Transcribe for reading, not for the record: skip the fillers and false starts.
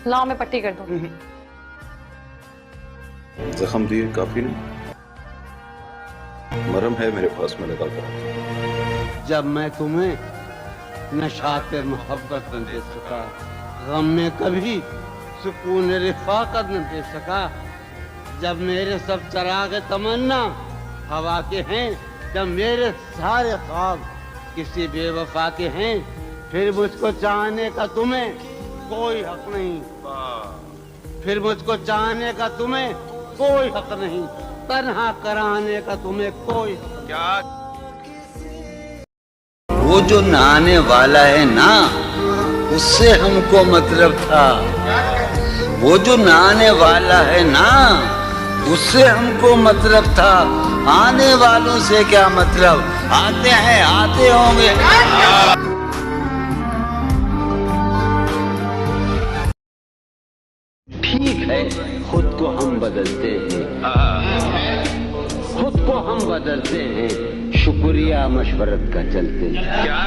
लाओ मैं पट्टी कर दूं। जख्म दिए काफी नहीं, मरहम है मेरे पास, मैं लगा कर। जब मैं तुम्हें नशाते मोहब्बत न दे सका, गम में कभी सुकून रिफाकत न दे सका, जब मेरे सब चराग तमन्ना हवा के हैं, जब मेरे सारे ख्वाब किसी बेवफा के हैं, फिर मुझको चाहने का तुम्हें कोई हक नहीं, फिर मुझको चाहने का तुम्हें कोई हक नहीं, तन्हा कराने का तुम्हें कोई क्या। वो जो नहाने वाला है ना, उससे हमको मतलब था। वो जो नहाने वाला है ना, उससे हमको मतलब था। आने वालों से क्या मतलब, आते हैं आते होंगे। ठीक है, खुद को हम बदलते हैं, खुद को हम बदलते हैं, शुक्रिया मशवरत का चलते हैं। क्या